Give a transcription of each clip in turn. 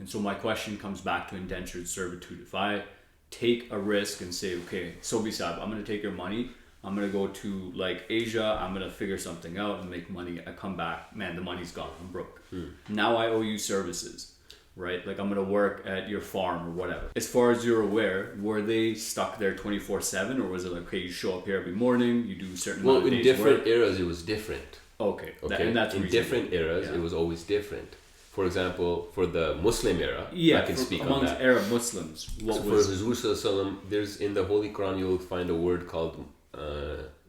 And so my question comes back to indentured servitude. If I take a risk and say, okay, Sobisab, I'm going to take your money. I'm going to go to like Asia. I'm going to figure something out and make money. I come back, man, the money's gone. I'm broke. Now I owe you services, right? Like I'm going to work at your farm or whatever. As far as you're aware, were they stuck there 24/7, or was it like, okay, you show up here every morning, you do a certain amount of days in different work? eras, it was different. Okay. Okay. And that's in reasonable. different eras, Yeah. it was always different. For example, for the Muslim era, Yeah, I can speak on amongst that. Arab Muslims, what So was... for Rasul Sallallahu, there's in the Holy Quran you'll find a word called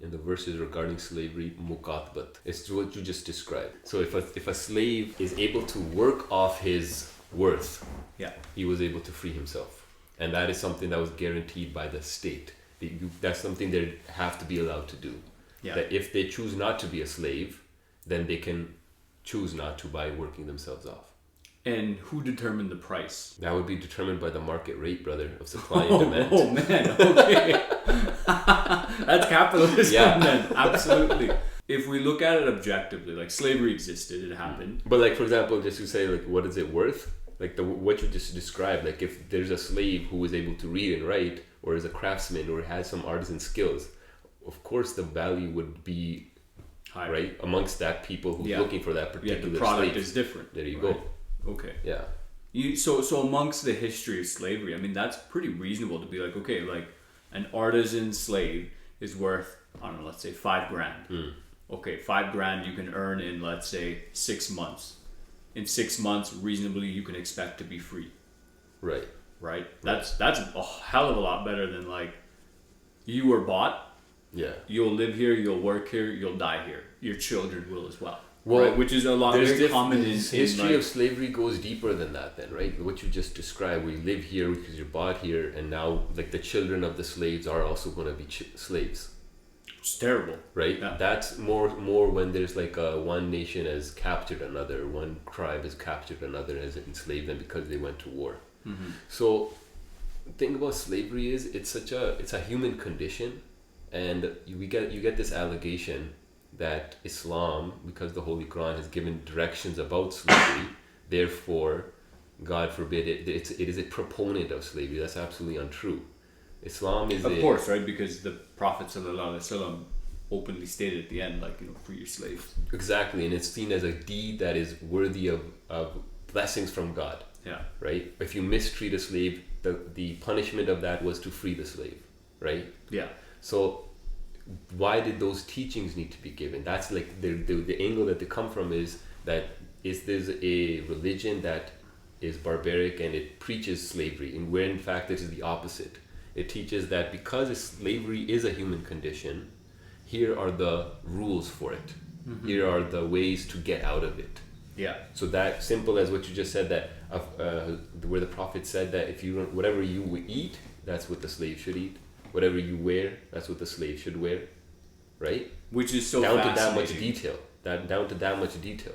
in the verses regarding slavery, mukatbat. It's what you just described. So if a slave is able to work off his worth, Yeah. he was able to free himself, and that is something that was guaranteed by the state. That's something they have to be allowed to do. Yeah. That if they choose not to be a slave, then they can choose not to by working themselves off. And who determined the price? That would be determined by the market rate, brother, of supply and demand. Oh man, okay. That's capitalism Yeah. then, absolutely. If we look at it objectively, like slavery existed, it happened. But like, for example, just to say, like, what is it worth? Like what you just described, like if there's a slave who is able to read and write, or is a craftsman, or has some artisan skills, of course the value would be High. right amongst that people who's Yeah. looking for that Yeah, particular the product slave. is different. There you right? go. Okay. Yeah. So amongst the history of slavery, I mean, that's pretty reasonable to be like, okay, like an artisan slave is worth, I don't know, let's say $5,000. Okay, $5,000 you can earn in, let's say, 6 months. In 6 months, reasonably, you can expect to be free, Right. right? That's a hell of a lot better than like, you were bought, Yeah. you'll live here, you'll work here, you'll die here. Your children will as well. Well, right? Which is a lot very common in history like, of slavery goes deeper than that. Then, right? What you just described, we live here because you're bought here, and now like the children of the slaves are also going to be slaves. it's terrible. Right. Yeah. That's more when there's like one nation has captured another, one tribe has captured another, and has enslaved them because they went to war. So the thing about slavery is it's a human condition, and you get this allegation that Islam, because the Holy Quran has given directions about slavery, therefore God forbid it is a proponent of slavery. That's absolutely untrue. Islam is Of course, right? Because the Prophet ﷺ openly stated at the end, like, free your slaves. exactly, and it's seen as a deed that is worthy of blessings from God. Yeah. Right? If you mistreat a slave, the punishment of that was to free the slave. Right? Yeah. So why did those teachings need to be given? That's like the angle that they come from is that there's a religion that is barbaric and it preaches slavery, and where in fact it is the opposite. It teaches that because slavery is a human condition, here are the rules for it. Here are the ways to get out of it. Yeah. So that simple as what you just said, that where the Prophet said that if you whatever you eat, that's what the slave should eat. Whatever you wear, that's what the slave should wear, right? Which is so down to fascinating. that much detail. Down to that much detail.